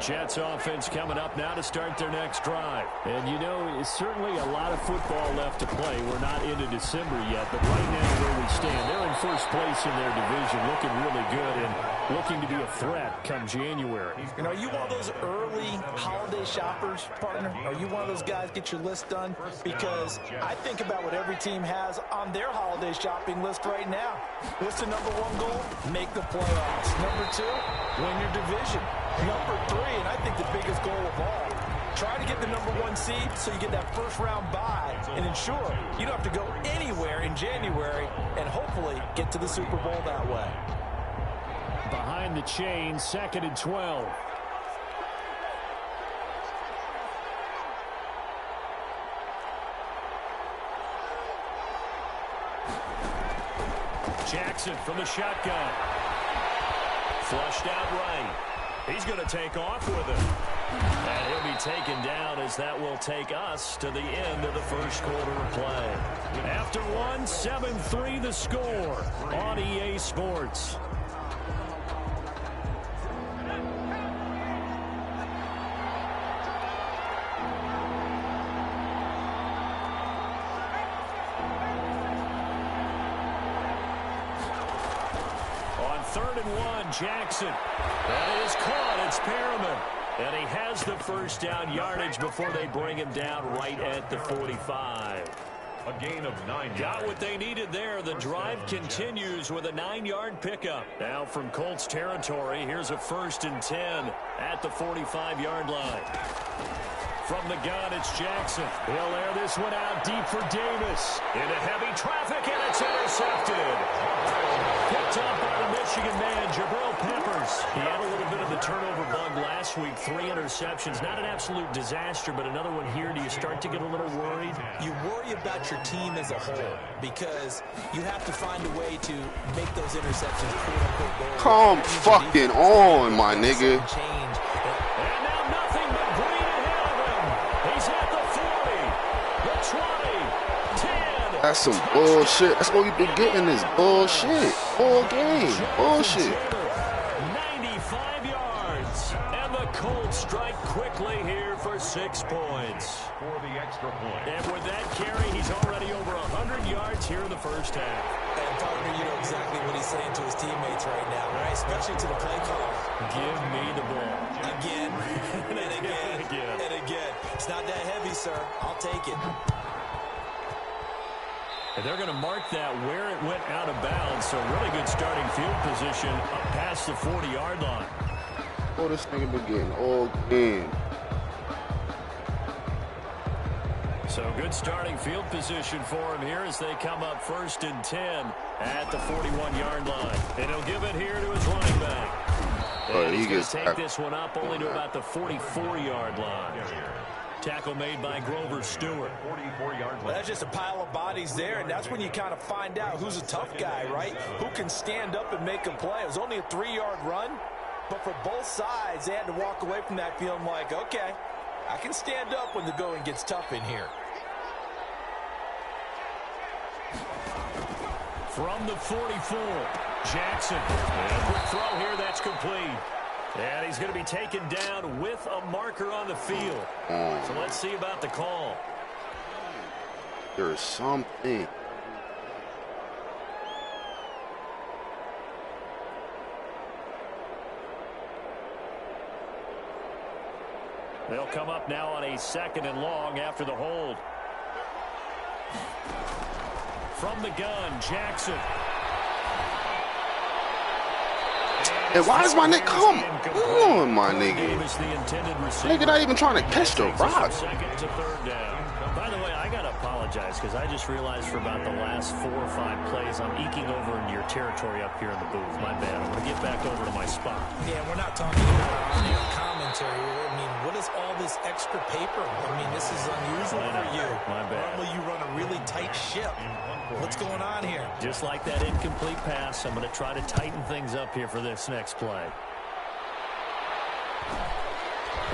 Jets offense coming up now to start their next drive. And, you know, it's certainly a lot of football left to play. We're not into December yet, but right now where we stand, they're in first place in their division, looking really good and looking to be a threat come January. You know, are you one of those early holiday shoppers, partner? Are you one of those guys get your list done? Because I think about what every team has on their holiday shopping list right now. What's the number one goal? Make the playoffs. Number two, win your division. Number three, and I think the biggest goal of all, try to get the number one seed so you get that first round bye and ensure you don't have to go anywhere in January and hopefully get to the Super Bowl that way. Behind the chain, 2nd and 12. Jackson from the shotgun. Flushed out right. He's going to take off with it. And he'll be taken down as that will take us to the end of the first quarter of play. After one, 7-3 the score on EA Sports. On 3rd and 1, Jackson. That is caught. It's Perriman. And he has the first down yardage before they bring him down right at the 45. A gain of 9 yards. Got what they needed there. The drive continues with a 9-yard pickup. Now from Colts territory, here's a 1st and 10 at the 45-yard line. From the gun, it's Jackson. He'll air this one out deep for Davis. Into heavy traffic, and it's intercepted. Picked up by the Michigan man, Jabril Peppers. He had a little bit of the turnover bug last week. 3 interceptions. Not an absolute disaster, but another one here. Do you start to get a little worried? You worry about your team as a whole because you have to find a way to make those interceptions quote-unquote goals. Come fucking on, my nigga. And now nothing but green ahead of him. He's at the 40, the 20, 10. That's some bullshit. That's what we've been getting, is bullshit. All game. Bullshit. 95 yards. And the Colts strike quickly here for 6 points. For the extra point. And with that carry, he's already over 100 yards here in the first half. And partner, you know exactly what he's saying to his teammates right now, right? Especially to the play caller. Give me the ball. Again, and again, and again. It's not that heavy, sir. I'll take it. And they're going to mark that where it went out of bounds. So really good starting field position up past the 40-yard line. Oh, this nigga been getting all game. So good starting field position for him here as they come up 1st and 10 at the 41-yard line. And he'll give it here to his running back. And he's going to take this one up only to about the 44-yard line. Tackle made by Grover Stewart. 44-yard line. That's just a pile of bodies there, and that's when you kind of find out who's a tough guy, right? Who can stand up and make a play. It was only a 3-yard run, but for both sides, they had to walk away from that feeling like, okay, I can stand up when the going gets tough in here. From the 44, Jackson. And a quick throw here, that's complete. And he's going to be taken down with a marker on the field. So let's see about the call. There's something. They'll come up now on a 2nd and long after the hold. From the gun, Jackson. Hey, why does my nigga come on, my nigga? Nigga not even trying to catch the rock. 2nd to 3rd down. By the way, I got to apologize because I just realized for about the last 4 or 5 plays, I'm eking over into your territory up here in the booth. My bad. I'm going to get back over to my spot. Yeah, we're not talking about on-air commentary. I mean, what is all this extra paper? I mean, this is unusual for you. My bad. Normally you run a really tight ship. What's going on here? Just like that incomplete pass, I'm going to try to tighten things up here for this next play.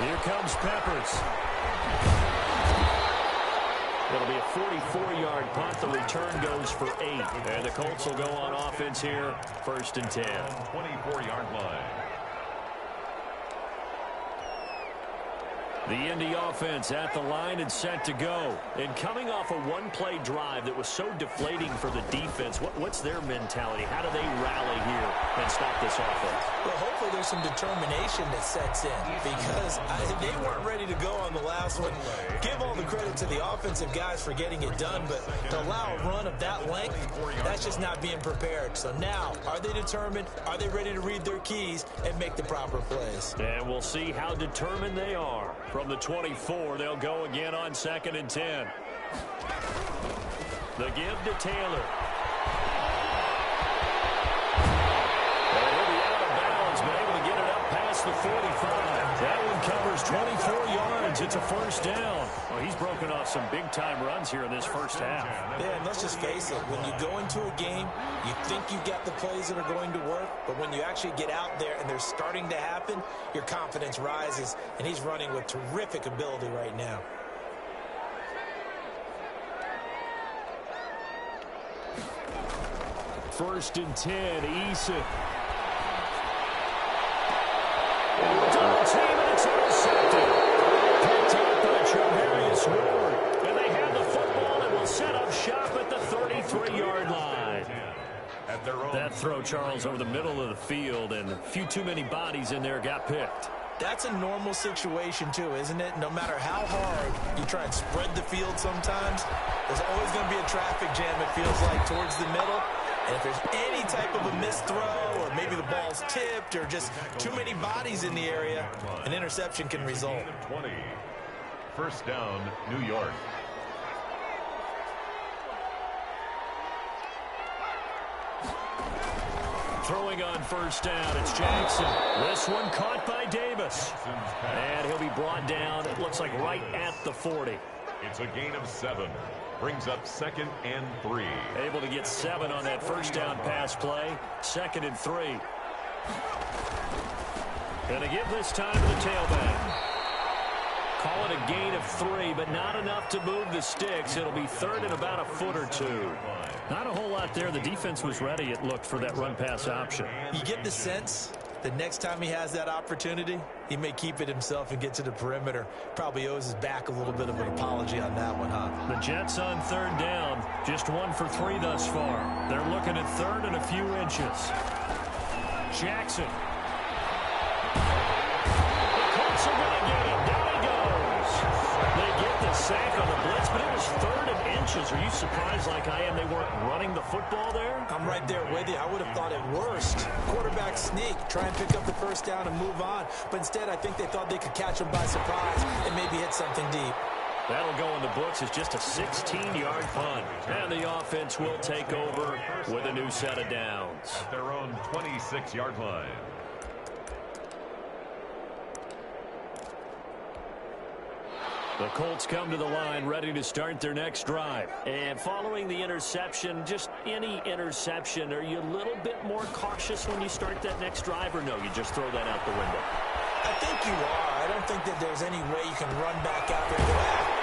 Here comes Peppers. It'll be a 44-yard punt. The return goes for 8. And the Colts will go on offense here, 1st and 10. 24-yard line. The Indy offense at the line and set to go. And coming off a one-play drive that was so deflating for the defense, what's their mentality? How do they rally here and stop this offense? Well, hopefully there's some determination that sets in because they weren't ready to go on the last one. Give all the credit to the offensive guys for getting it done, but to allow a run of that length, that's just not being prepared. So now, are they determined? Are they ready to read their keys and make the proper plays? And we'll see how determined they are. From the 24, they'll go again on 2nd and 10. The give to Taylor. And he'll be out of bounds, but able to get it up past the 45. That one covers 24 yards. It's a first down. Well, he's broken off some big-time runs here in this first half. Yeah, and let's just face it. When you go into a game, you think you got the plays that are going to work, but when you actually get out there and they're starting to happen, your confidence rises, and he's running with terrific ability right now. First and 10, Eason. Double team, and it's intercepted. Picked up by Charvarius Ward. And they have the football and will set up shop at the 33-yard line. That throw, Charles, over the middle of the field, and a few too many bodies in there got picked. That's a normal situation, too, isn't it? No matter how hard you try and spread the field sometimes, there's always going to be a traffic jam, it feels like, towards the middle. And if there's any type of a missed throw or maybe the ball's tipped or just too many bodies in the area, an interception can result. 20. First down, New York. Throwing on first down, it's Jackson. This one caught by Davis. And he'll be brought down, it looks like right at the 40. It's a gain of 7. Brings up 2nd and 3. Able to get 7 on that first down pass play. 2nd and 3. Gonna give this time to the tailback. Call it a gain of 3, but not enough to move the sticks. It'll be 3rd and about a foot or 2. Not a whole lot there. The defense was ready, it looked, for that run-pass option. You get the sense that next time he has that opportunity, he may keep it himself and get to the perimeter. Probably owes his back a little bit of an apology on that one, huh? The Jets on 3rd down. Just 1 for 3 thus far. They're looking at 3rd and a few inches. Jackson. The Colts are going to get him. Down he goes. They get the sack on the blitz, but it was 3rd and inches. Are you surprised like I am they weren't running the football there? I'm right there with you. I would have thought at worst, quarterback sneak, try and pick up the first down and move on. But instead, I think they thought they could catch him by surprise and maybe hit something deep. That'll go in the books as just a 16-yard punt. And the offense will take over with a new set of downs. At their own 26-yard line. The Colts come to the line ready to start their next drive. And following the interception, just any interception, are you a little bit more cautious when you start that next drive, or no, you just throw that out the window? I think you are. I don't think that there's any way you can run back out there and go,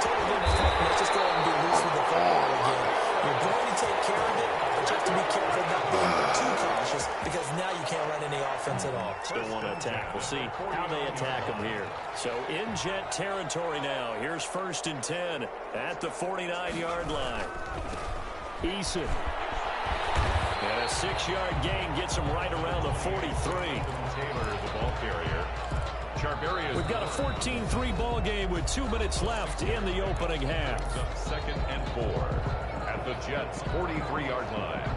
total didn't let's just go ahead and be loose with the football again. You're going to take care of it, but you have to be careful not being too cautious because now you can't run any offense at all. Still want to attack. We'll see how they attack them here. So in Jet territory now. Here's 1st and 10 at the 49-yard line. Eason. And a 6-yard gain gets him right around the 43. Taylor, the ball carrier. We've got a 14-3 ball game with 2 minutes left in the opening half. 2nd and 4 at the Jets' 43-yard line.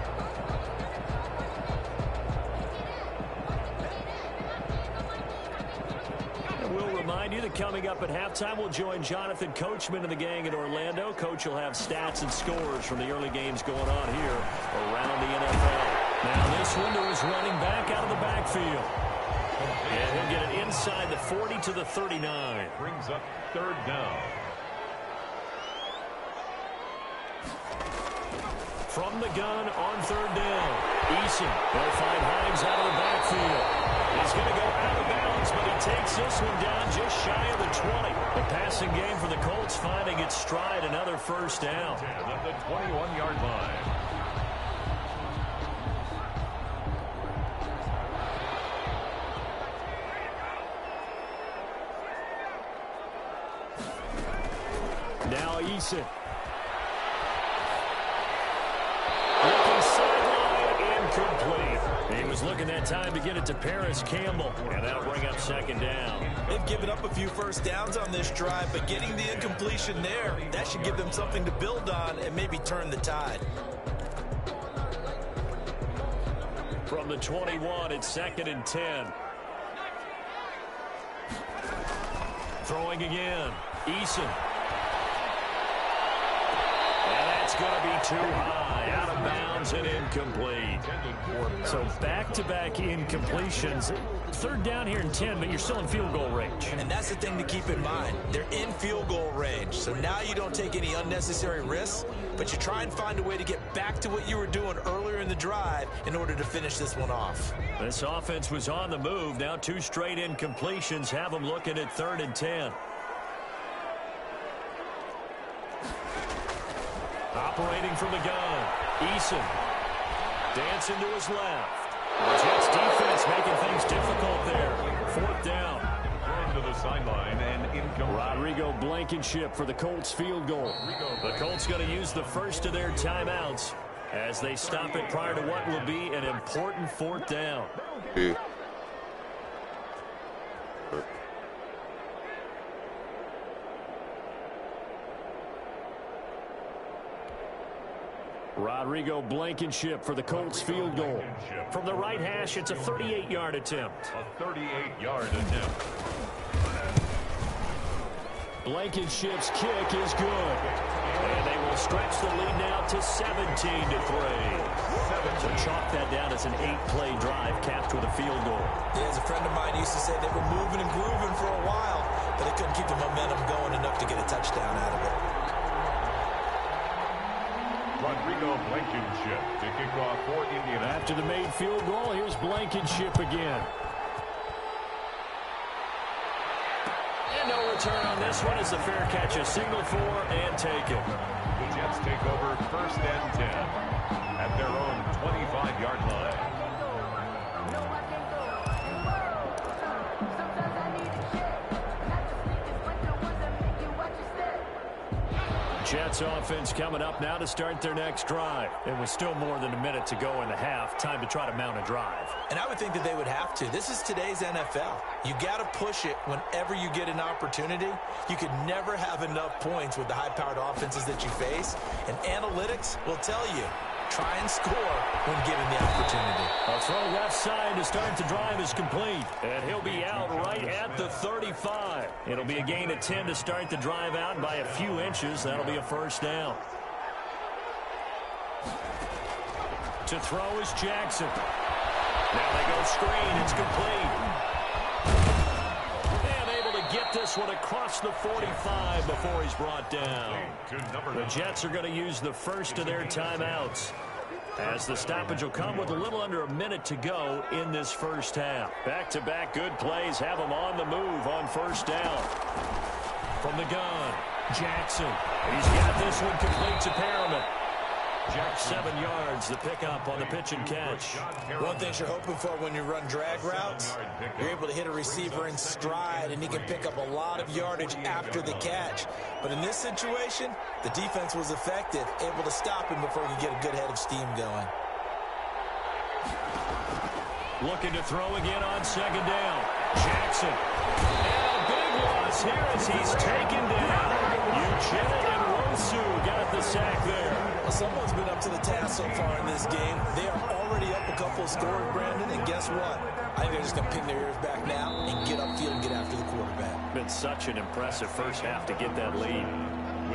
And we'll remind you that coming up at halftime, we'll join Jonathan Coachman and the gang in Orlando. Coach will have stats and scores from the early games going on here around the NFL. Now this window is running back out of the backfield. And he'll get it inside the 40 to the 39. Brings up 3rd down. From the gun on 3rd down. Eason will find Hines out of the backfield. He's going to go out of bounds, but he takes this one down just shy of the 20. The passing game for the Colts finding its stride, another first down. At the 21-yard line. Eason. Looking sideline, incomplete. He was looking that time to get it to Paris Campbell, and that'll bring up second down. They've given up a few first downs on this drive, but getting the incompletion there, that should give them something to build on and maybe turn the tide. From the 21, it's 2nd and 10. Throwing again. Eason. And that's going to be too high. Out of bounds and incomplete. So back-to-back incompletions. 3rd down here and 10, but you're still in field goal range. And that's the thing to keep in mind. They're in field goal range. So now you don't take any unnecessary risks, but you try and find a way to get back to what you were doing earlier in the drive in order to finish this one off. This offense was on the move. Now 2 straight incompletions have them looking at 3rd and 10. Operating from the gun. Eason. Dancing to his left. The Jets defense making things difficult there. 4th down. To the sideline and incomplete. Rodrigo Blankenship for the Colts field goal. The Colts going to use the first of their timeouts as they stop it prior to what will be an important 4th down. Yeah. Rodrigo Blankenship for the Colts field goal. From the right hash, it's a 38-yard attempt. A 38-yard attempt. Blankenship's kick is good. And they will stretch the lead now to 17-3. So chalk that down as an 8-play drive capped with a field goal. Yeah, as a friend of mine used to say, they were moving and grooving for a while, but they couldn't keep the momentum going enough to get a touchdown out of it. Rodrigo Blankenship to kick off for Indiana. After the made field goal, here's Blankenship again. And no return on this one as the fair catch is signaled for and taken. The Jets take over 1st and 10 at their own 25-yard line. Jets offense coming up now to start their next drive. And with still more than a minute to go in the half, time to try to mount a drive. And I would think that they would have to. This is today's NFL. You got to push it whenever you get an opportunity. You could never have enough points with the high-powered offenses that you face. And analytics will tell you, try and score when given the opportunity. A throw left side to start the drive is complete. And he'll be out right at the 35. It'll be a gain of 10 to start the drive out by a few inches. That'll be a 1st down. To throw is Jackson. Now they go screen. It's complete. And able to get this one across the 45 before he's brought down. The Jets are going to use the first of their timeouts, as the stoppage will come with a little under a minute to go in this 1st half. Back-to-back good plays have them on the move on 1st down. From the gun, Jackson. He's got this one complete to Perriman. Jack 7 yards, the pickup on the pitch and catch. One thing you're hoping for when you run drag routes, you're able to hit a receiver in stride, and he can pick up a lot of yardage after the catch. But in this situation, the defense was effective, able to stop him before he could get a good head of steam going. Looking to throw again on 2nd down. Jackson. And a big loss here as he's taken down. Uchenna and Rosu got the sack there. Well, someone's been up to the task so far in this game. They are already up a couple of scores, Brandon, and guess what? I think they're just going to pin their ears back now and get upfield and get after the quarterback. Been such an impressive 1st half to get that lead.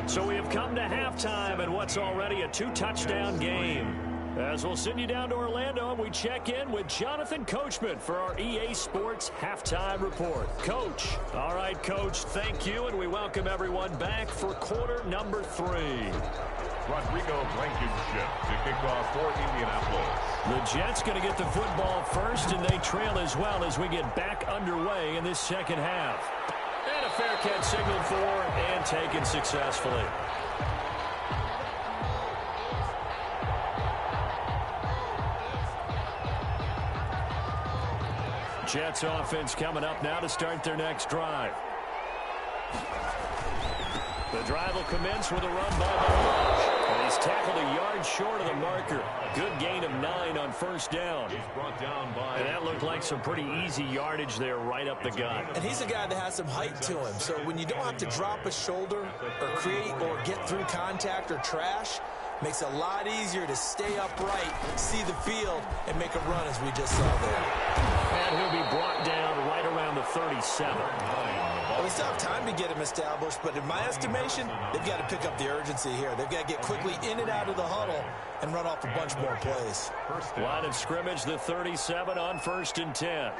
So we have come to halftime in what's already a 2-touchdown game. As we'll send you down to Orlando, and we check in with Jonathan Coachman for our EA Sports Halftime Report. Coach. All right, Coach, thank you, and we welcome everyone back for quarter number 3. Rodrigo Blankenship to kick off for Indianapolis. The Jets going to get the football first, and they trail as well as we get back underway in this 2nd half. And a fair catch signaled for and taken successfully. Jets offense coming up now to start their next drive. The drive will commence with a run by the Rush. And he's tackled a yard short of the marker. Good gain of 9 on first down. And that looked like some pretty easy yardage there right up the gut. And he's a guy that has some height to him. So when you don't have to drop a shoulder or create or get through contact or trash, makes it a lot easier to stay upright, see the field, and make a run as we just saw there. And he'll be brought down right around the 37. Well, they still have time to get him established, but in my estimation, they've got to pick up the urgency here. They've got to get quickly in and out of the huddle and run off a bunch more plays. Line of scrimmage, the 37 on 1st and 10.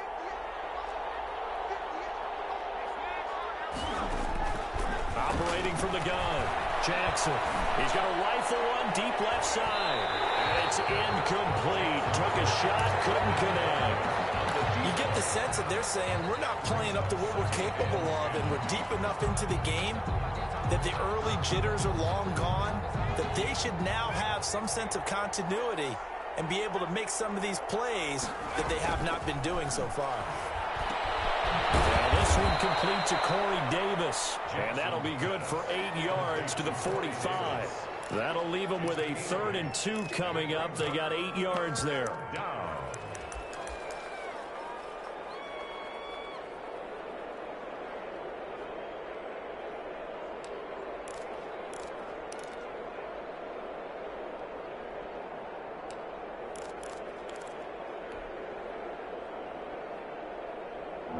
Operating from the gun, Jackson. He's got a rifle one deep left side. And it's incomplete. Took a shot, couldn't connect. You get the sense that they're saying we're not playing up to what we're capable of, and we're deep enough into the game that the early jitters are long gone, that they should now have some sense of continuity and be able to make some of these plays that they have not been doing so far. Now this one complete to Corey Davis, and that'll be good for 8 yards to the 45. That'll leave them with a 3rd and 2 coming up. They got 8 yards there.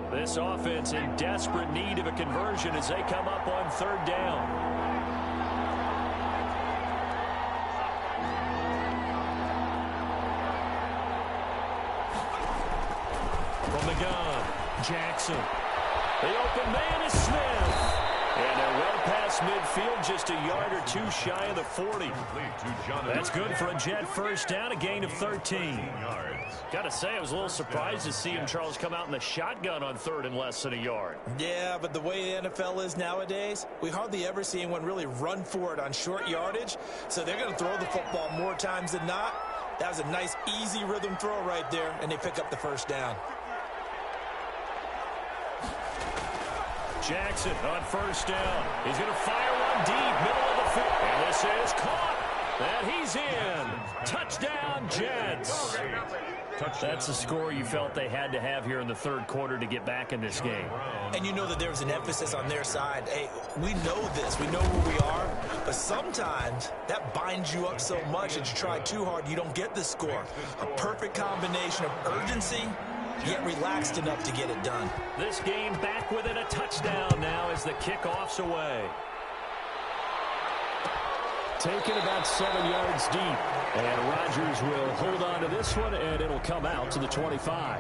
This offense in desperate need of a conversion as they come up on 3rd down. From the gun, Jackson. The open man is Smith. And they're well past midfield, just a yard or 2 shy of the 40. That's good for a Jet first down, a gain of 13. Got to say, I was a little surprised to see him, Charles, come out in the shotgun on 3rd and less than a yard. Yeah, but the way the NFL is nowadays, we hardly ever see anyone really run for it on short yardage. So they're going to throw the football more times than not. That was a nice, easy rhythm throw right there, and they pick up the first down. Jackson on first down. He's going to fire one deep, middle of the field. And this is caught. And he's in. Touchdown, Jets. That's the score you felt they had to have here in the 3rd quarter to get back in this game. And you know that there was an emphasis on their side. Hey, we know this. We know where we are. But sometimes that binds you up so much that you try too hard, you don't get the score. A perfect combination of urgency, yet relaxed enough to get it done. This game back within a touchdown now as the kickoff's away. Taken about 7 yards deep. And Rodgers will hold on to this one, and it'll come out to the 25.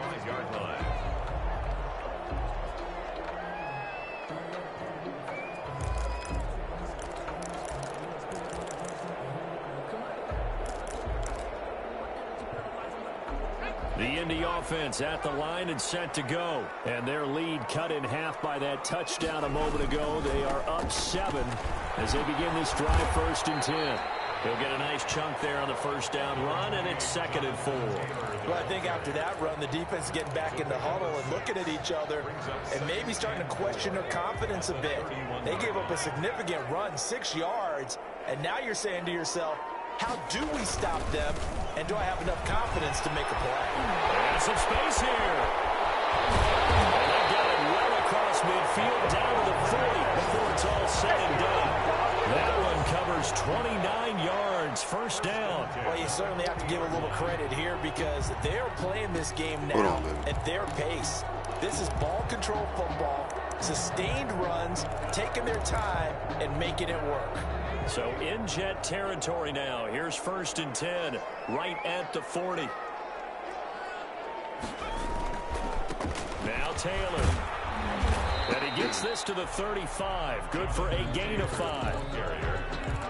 The Indy offense at the line and set to go. And their lead cut in half by that touchdown a moment ago. They are up 7 as they begin this drive 1st and 10. He'll get a nice chunk there on the first down run, and it's 2nd and 4. Well, I think after that run, the defense is getting back in the huddle and looking at each other and maybe starting to question their confidence a bit. They gave up a significant run, 6 yards, and now you're saying to yourself, how do we stop them, and do I have enough confidence to make a play? And some space here. And they got it well across midfield, down to the 40 before it's all said and done. That one covers 29 yards, first down. Well, you certainly have to give a little credit here because they're playing this game now at their pace. This is ball control football, sustained runs, taking their time, and making it work. So in Jet territory now. Here's 1st and 10, right at the 40. Now Taylor. And he gets this to the 35. Good for a gain of 5.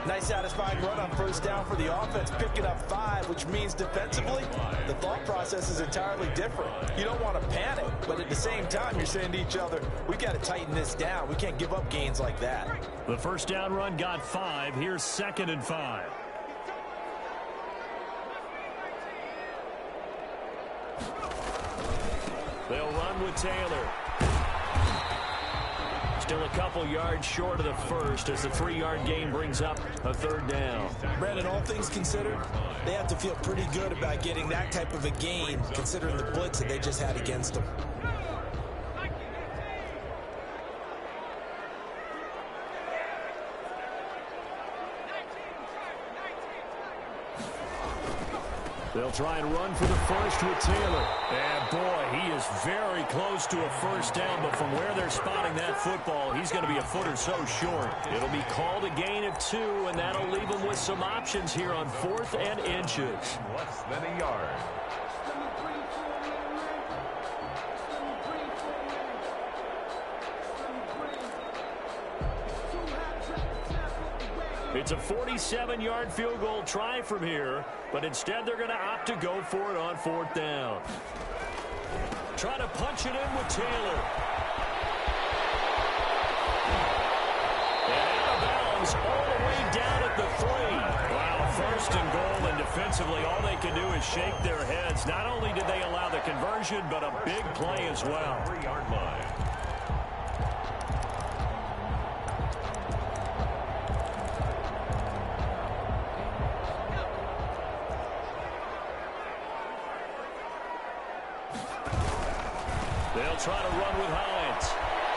Nice satisfying run on first down for the offense, picking up 5, which means defensively, the thought process is entirely different. You don't want to panic, but at the same time, you're saying to each other, we got to tighten this down. We can't give up gains like that. The first down run got 5. Here's 2nd and 5. They'll run with Taylor. Still a couple yards short of the first as the 3-yard gain brings up a 3rd down. Brandon, all things considered, they have to feel pretty good about getting that type of a gain considering the blitz that they just had against them. They'll try and run for the first with Taylor. And, boy, he is very close to a 1st down, but from where they're spotting that football, he's going to be a foot or so short. It'll be called a gain of 2, and that'll leave him with some options here on 4th and inches. Less than a yard. It's a 47-yard field goal try from here, but instead they're going to opt to go for it on 4th down. Try to punch it in with Taylor. And out of bounds all the way down at the 3. Wow, 1st and goal, and defensively all they can do is shake their heads. Not only did they allow the conversion, but a big play as well. 3-yard line. They'll try to run with Hines.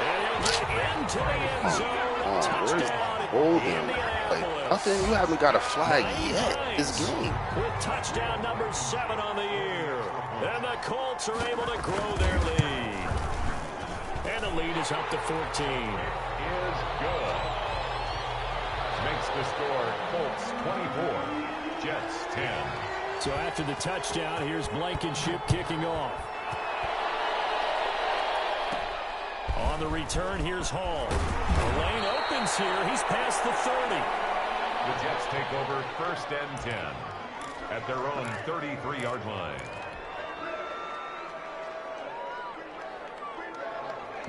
And he'll get into the end zone. Touchdown, Indianapolis. Nothing, you haven't got a flag yet this game. With touchdown number 7 on the year. And the Colts are able to grow their lead. And the lead is up to 14. Is good. Makes the score Colts 24, Jets 10. So after the touchdown, here's Blankenship kicking off. On the return, here's Hall. The lane opens here. He's past the 30. The Jets take over 1st and 10 at their own 33-yard line.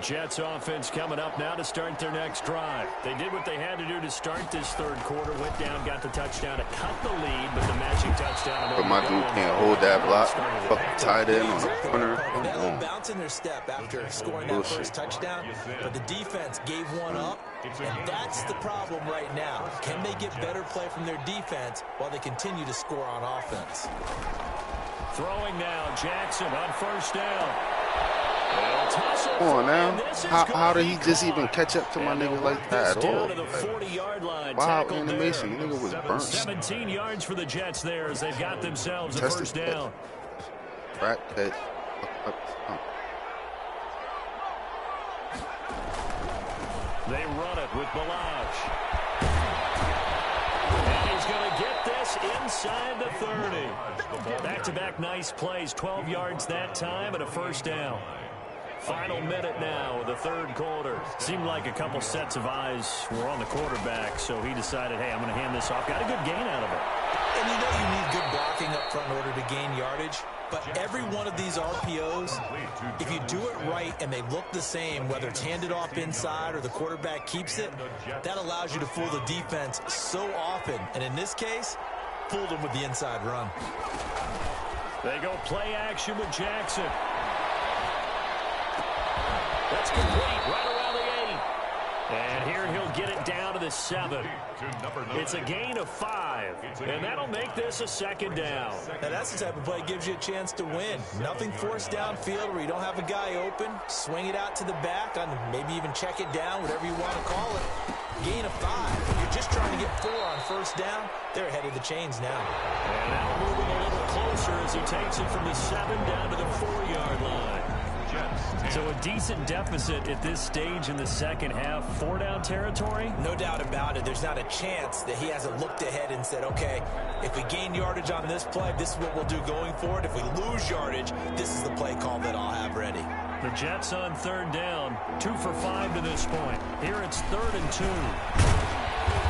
Jets offense coming up now to start their next drive. They did what they had to do to start this 3rd quarter. Went down, got the touchdown to cut the lead, but the matching touchdown. But my dude can't hold that block. Fuck tight end on the corner. They had a bounce in their step after scoring that first touchdown, but the defense gave one up, and that's the problem right now. Can they get better play from their defense while they continue to score on offense? Throwing now, Jackson on 1st down. Come on now. How did he just even catch up to my nigga like that at all? Wow, animation. The nigga was burnt. 17 yards for the Jets there as they've got themselves a 1st down. Right, They run it with Balaj. And he's going to get this inside the 30. Back-to-back nice plays. 12 yards that time and a 1st down. Final minute now of the 3rd quarter. Seemed like a couple sets of eyes were on the quarterback, so he decided, hey, I'm going to hand this off. Got a good gain out of it. And you know you need good blocking up front in order to gain yardage. But every one of these RPOs, if you do it right and they look the same, whether it's handed off inside or the quarterback keeps it, that allows you to fool the defense so often. And in this case, fooled them with the inside run. They go play action with Jackson. That's complete right around the 8. And here he'll get it down to the 7. It's a gain of 5. And that'll make this a 2nd down. Now that's the type of play that gives you a chance to win. Nothing forced downfield where you don't have a guy open. Swing it out to the back, and maybe even check it down, whatever you want to call it. Gain of 5. You're just trying to get 4 on 1st down. They're ahead of the chains now. And now moving a little closer as he takes it from the 7 down to the 4-yard line. So a decent deficit at this stage in the 2nd half. 4-down territory? No doubt about it. There's not a chance that he hasn't looked ahead and said, okay, if we gain yardage on this play, this is what we'll do going forward. If we lose yardage, this is the play call that I'll have ready. The Jets on 3rd down. 2 for 5 to this point. Here it's 3rd and 2.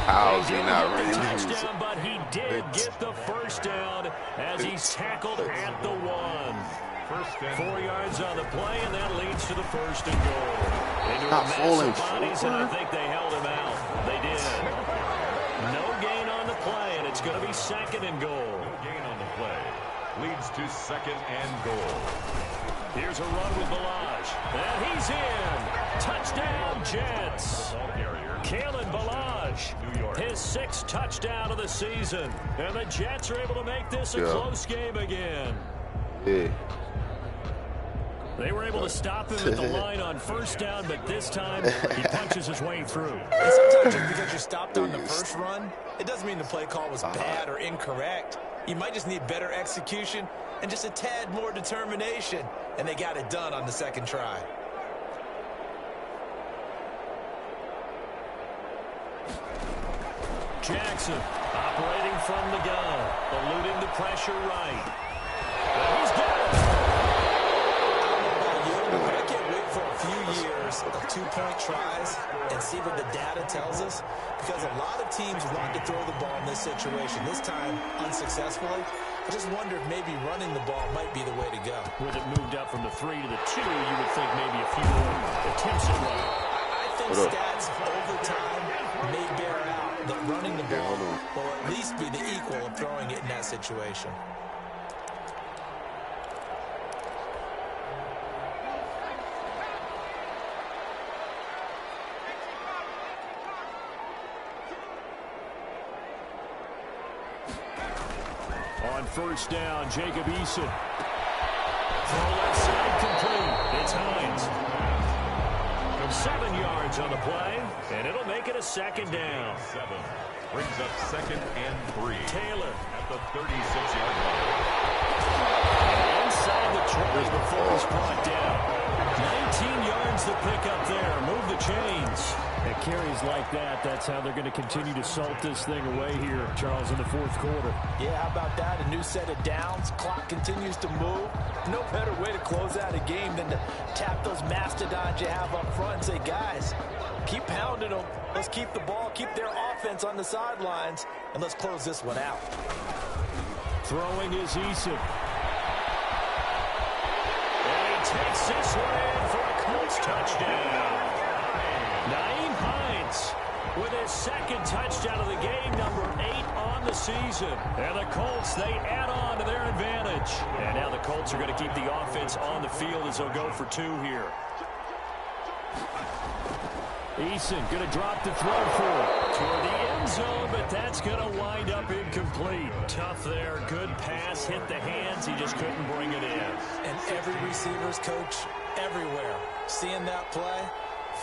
How's he not ready? Touchdown, but he did get the 1st down as he's tackled at the 1. 4 yards on the play, and that leads to the 1st and goal. Not falling bodies, and I think they held him out. They did. No gain on the play, and it's going to be 2nd and goal. No gain on the play. Leads to 2nd and goal. Here's a run with Balaj. And he's in. Touchdown, Jets. Kalen Balaj, his 6th touchdown of the season. And the Jets are able to make this a close game again. Yeah. They were able to stop him at the line on 1st down, but this time he punches his way through. And sometimes just because you're stopped on the first run, it doesn't mean the play call was bad or incorrect. You might just need better execution and just a tad more determination. And they got it done on the 2nd try. Jackson operating from the gun, eluding the pressure right. And he's got it. But I can't wait for a few years of 2-point tries and see what the data tells us, because a lot of teams want to throw the ball in this situation, this time unsuccessfully. I just wonder if maybe running the ball might be the way to go. With it moved up from the 3 to the 2, you would think maybe a few more attempts at running. I think stats over time may bear out that running the ball will at least be the equal of throwing it in that situation. On 1st down, Jacob Eason. Throw left side complete. It's Hines. 7 yards on the play, and it'll make it a 2nd down. 7 brings up 2nd and 3. Taylor at the 36-yard line. Inside the 20 before he's brought down. 19 yards to pick up there. Move the chains. At carries like that, that's how they're going to continue to salt this thing away here, Charles, in the 4th quarter. Yeah, how about that? A new set of downs. Clock continues to move. No better way to close out a game than to tap those mastodons you have up front and say, guys, keep pounding them. Let's keep the ball, keep their offense on the sidelines, and let's close this one out. Throwing is Eason. And he takes this one in for a Colts touchdown. Naeem Hines with his 2nd touchdown of the game, number 8 on the season. And the Colts, they add on to their advantage. And now the Colts are going to keep the offense on the field as they'll go for 2 here. Eason going to drop the throw for toward the end zone, but that's going to wind up incomplete. Tough there. Good pass. Hit the hands. He just couldn't bring it in. And every receiver's coach everywhere seeing that play.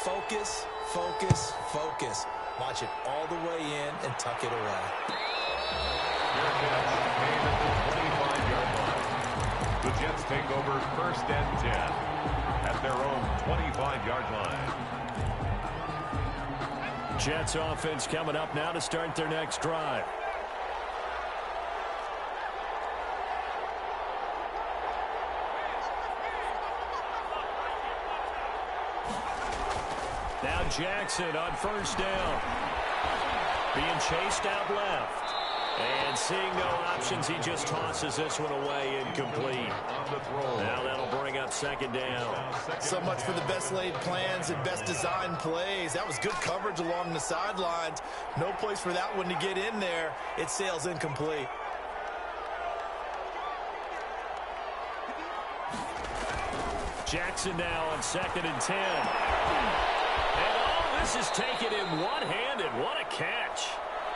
Focus, focus, focus. Watch it all the way in and tuck it away. The Jets take over 1st and 10 at their own 25-yard line. Jets offense coming up now to start their next drive. Now Jackson on 1st down. Being chased out left. And seeing no options, he just tosses this one away incomplete. Now that'll bring up 2nd down. So much for the best laid plans and best designed plays. That was good coverage along the sidelines. No place for that one to get in there. It sails incomplete. Jackson now on 2nd and 10. And all this is taken in one-handed. What a catch.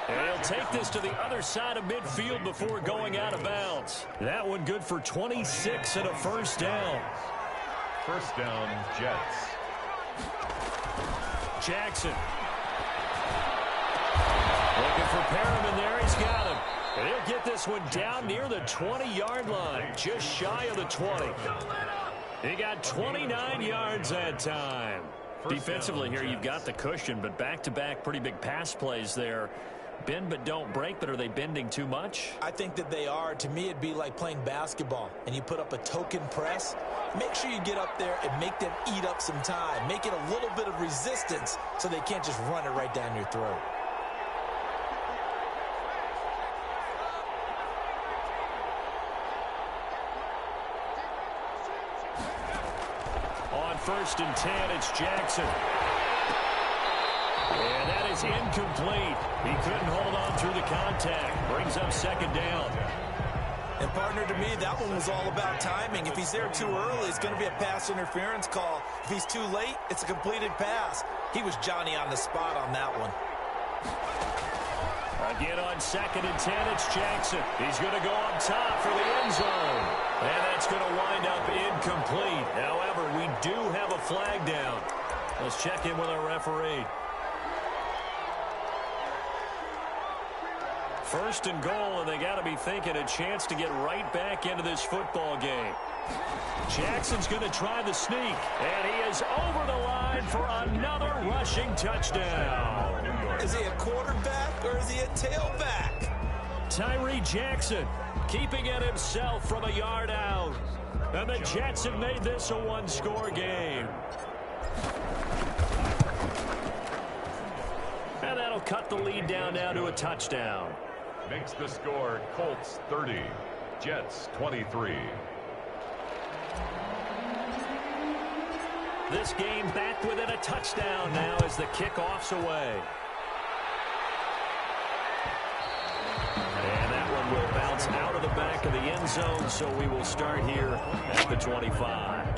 And he'll take this to the other side of midfield before going out of bounds. That one good for 26 and a 1st down. 1st down, Jets. Jackson. Looking for Perriman there. He's got him. And he'll get this one down near the 20-yard line. Just shy of the 20. He got 29 yards that time. Defensively here, you've got the cushion, but back-to-back pretty big pass plays there. Bend but don't break, but are they bending too much? I think that they are. To me, it'd be like playing basketball, and you put up a token press. Make sure you get up there and make them eat up some time. Make it a little bit of resistance so they can't just run it right down your throat. On 1st and 10, it's Jackson. And that is incomplete. He couldn't hold on through the contact. Brings up 2nd down. And, partner, to me, that one was all about timing. If he's there too early, it's going to be a pass interference call. If he's too late, it's a completed pass. He was Johnny on the spot on that one. Again on 2nd and 10, it's Jackson. He's going to go up top for the end zone. And that's going to wind up incomplete. However, we do have a flag down. Let's check in with our referee. First and goal, and they got to be thinking a chance to get right back into this football game. Jackson's going to try the sneak, and he is over the line for another rushing touchdown. Is he a quarterback or is he a tailback? Tyree Jackson keeping it himself from a yard out. And the Jets have made this a one-score game. And that'll cut the lead down now to a touchdown. Makes the score Colts 30, Jets 23. This game back within a touchdown now as the kickoff's away. And that one will bounce out of the back of the end zone, so we will start here at the 25.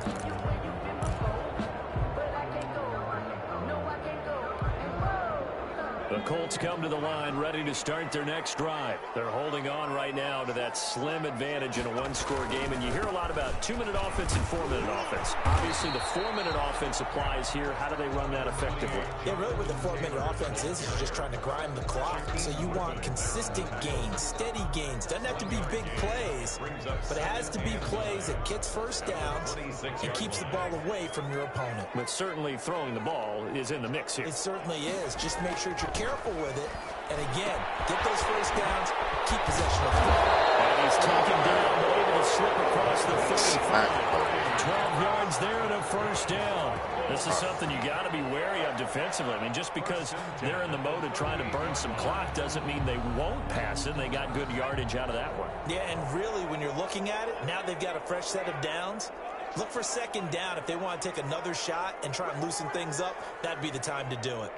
The Colts come to the line ready to start their next drive. They're holding on right now to that slim advantage in a one-score game. And you hear a lot about 2-minute offense and 4-minute offense. Obviously, the 4-minute offense applies here. How do they run that effectively? Yeah, really what the 4-minute offense is you're just trying to grind the clock. So you want consistent gains, steady gains. Doesn't have to be big plays, but it has to be plays that gets first downs and keeps the ball away from your opponent. But certainly throwing the ball is in the mix here. It certainly is. Just make sure that you're careful with it. And again, get those first downs, keep possession of the ball. And he's taken down, but able to slip across the 35. 12 yards there and a first down. This is something you got to be wary of defensively. I mean, just because they're in the mode of trying to burn some clock doesn't mean they won't pass it. They got good yardage out of that one. Yeah, and really, when you're looking at it, now they've got a fresh set of downs. Look for second down. If they want to take another shot and try and loosen things up, that'd be the time to do it.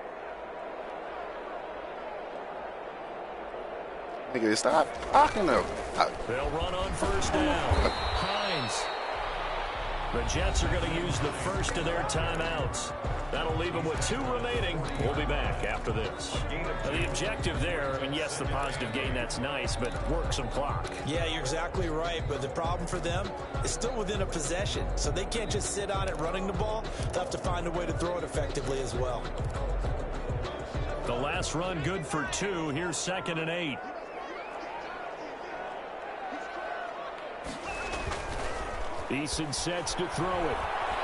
Nigga, stop blocking them. They'll run on first down. Hines. The Jets are going to use the first of their timeouts. That'll leave them with 2 remaining. We'll be back after this. Now, the objective there, I mean, yes, the positive gain, that's nice, but work some clock. Yeah, you're exactly right, but the problem for them is still within a possession, so they can't just sit on it running the ball. They'll have to find a way to throw it effectively as well. The last run good for 2. Here's 2nd and 8. Eason sets to throw it.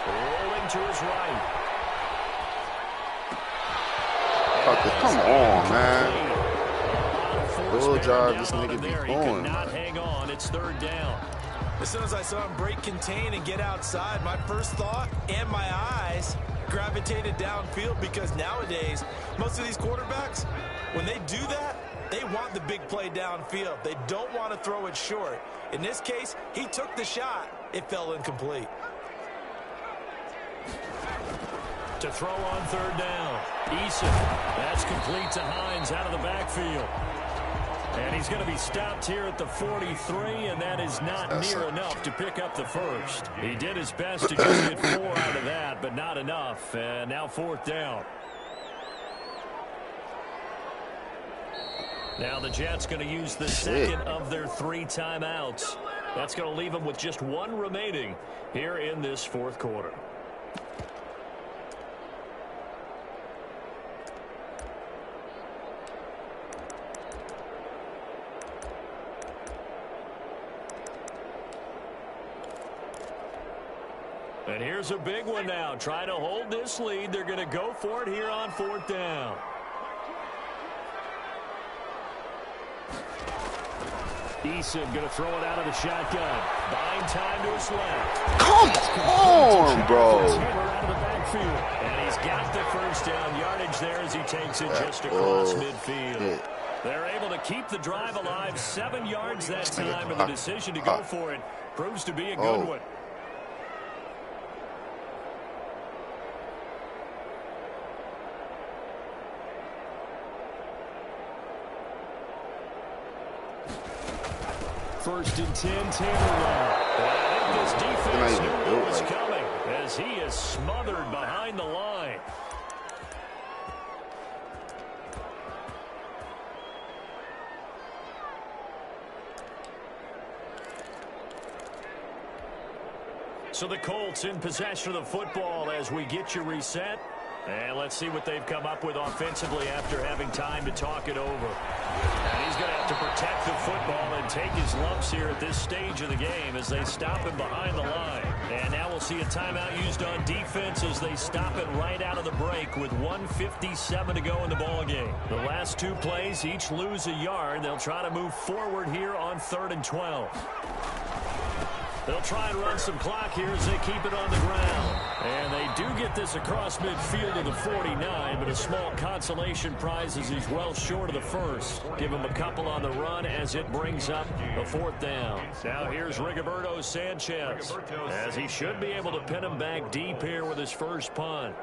Rolling to his right. Come on, man. Good job, this nigga be going. Not hang on. It's 3rd down. As soon as I saw him break contain and get outside, my first thought and my eyes gravitated downfield, because nowadays, most of these quarterbacks, when they do that, they want the big play downfield. They don't want to throw it short. In this case, he took the shot. It fell incomplete. To throw on 3rd down. Eason. That's complete to Hines out of the backfield. And he's going to be stopped here at the 43, and that is not near enough to pick up the first. He did his best to just get 4 out of that, but not enough. And now 4th down. Now the Jets going to use the second of their 3 timeouts. That's going to leave them with just 1 remaining here in this 4th quarter. And here's a big one now. Trying to hold this lead. They're going to go for it here on 4th down. Eason going to throw it out of the shotgun. Buying time to his left. Come on, bro. Out of the backfield. And he's got the first down yardage there as he takes it just across midfield. They're able to keep the drive alive. 7 yards that time, and the decision to go for it proves to be a good one. First and 10, Taylor. I think this defense knew what was coming as he is smothered behind the line. So the Colts in possession of the football as we get you reset. And let's see what they've come up with offensively after having time to talk it over. And he's going to have to protect the football and take his lumps here at this stage of the game as they stop him behind the line. And now we'll see a timeout used on defense as they stop it right out of the break with 1:57 to go in the ballgame. The last two plays each lose a yard. They'll try to move forward here on 3rd and 12. They'll try and run some clock here as they keep it on the ground. And they do get this across midfield to the 49, but a small consolation prize as he's well short of the first. Give him a couple on the run as it brings up a 4th down. Now here's Rigoberto Sanchez as he should be able to pin him back deep here with his first punt.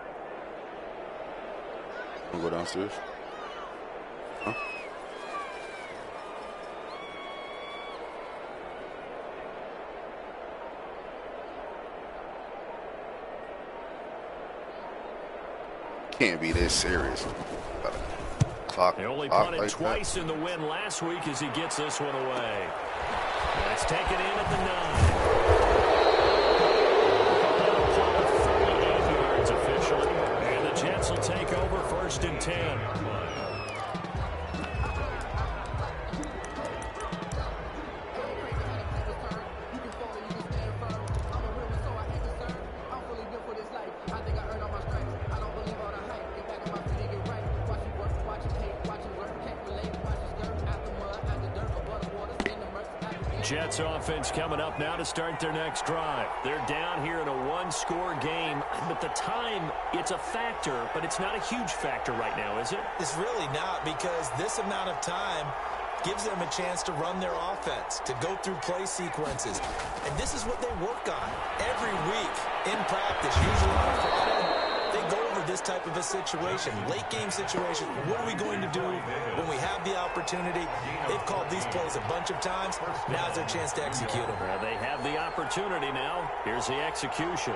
I'll go downstairs. Huh? Can't be this serious. Clock. They only punted like twice in the win last week as he gets this one away. And it's taken in at the 9. 38 yards officially. And the Jets will take over 1st and 10. Jets offense coming up now to start their next drive. They're down here in a one-score game, but the time, it's a factor, but it's not a huge factor right now, is it? It's really not, because this amount of time gives them a chance to run their offense, to go through play sequences. And this is what they work on every week in practice, usually on a Friday. They go over this type of a situation, late game situation. What are we going to do when we have the opportunity? They've called these plays a bunch of times. Now's their chance to execute them. They have the opportunity now. Here's the execution.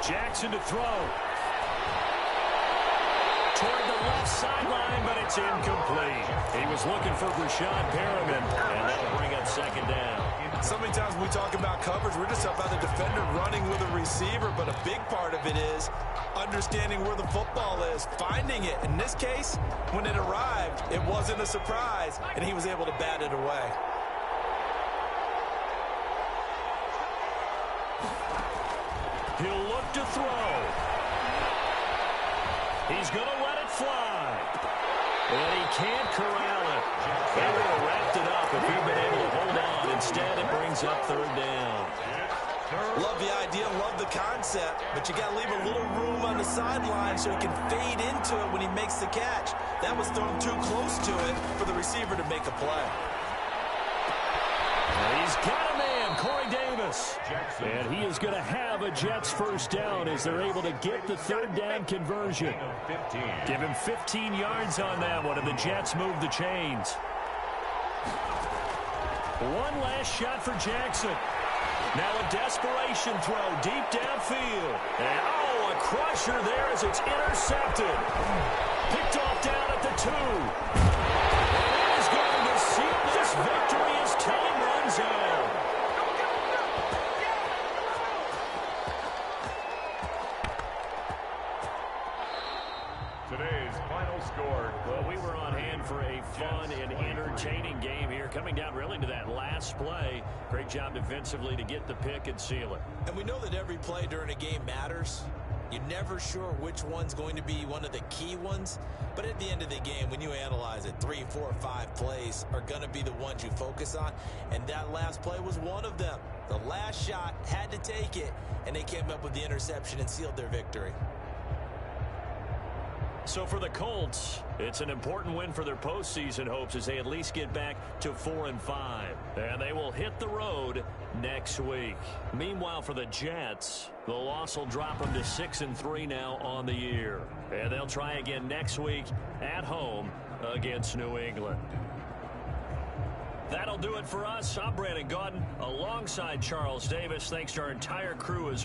Jackson to throw. Toward the left sideline, but it's incomplete. He was looking for Rashad Perriman, and that'll bring up 2nd down. So many times when we talk about coverage, we're just about the defender running with a receiver, but a big part of it is understanding where the football is, finding it. In this case, when it arrived, it wasn't a surprise, and he was able to bat it away. He'll look to throw. He's going to let it fly. And he can't corral it. They would have wrapped it up if he'd been able to hold on. Instead, it brings up 3rd down. Love the idea, love the concept, but you got to leave a little room on the sideline so he can fade into it when he makes the catch. That was thrown too close to it for the receiver to make a play. He's got a man, Corey Davis. And he is going to have a Jets 1st down as they're able to get the 3rd down conversion. Give him 15 yards on that one, and the Jets move the chains. One last shot for Jackson. Now a desperation throw deep downfield. And a crusher there as it's intercepted. Picked off down at the 2. And it is going to seal this victory as time runs out. Today's final score. Well, we were on hand for a fun and entertaining game here, coming down really to that last play. Great job defensively to get the pick and seal it. And we know that every play during a game matters. You're never sure which one's going to be one of the key ones. But at the end of the game, when you analyze it, 3, 4, 5 plays are going to be the ones you focus on. And that last play was one of them. The last shot had to take it, and they came up with the interception and sealed their victory. So for the Colts, it's an important win for their postseason hopes as they at least get back to 4-5. And they will hit the road next week. Meanwhile, for the Jets, the loss will drop them to 6-3 now on the year. And they'll try again next week at home against New England. That'll do it for us. I'm Brandon Gaudin alongside Charles Davis. Thanks to our entire crew as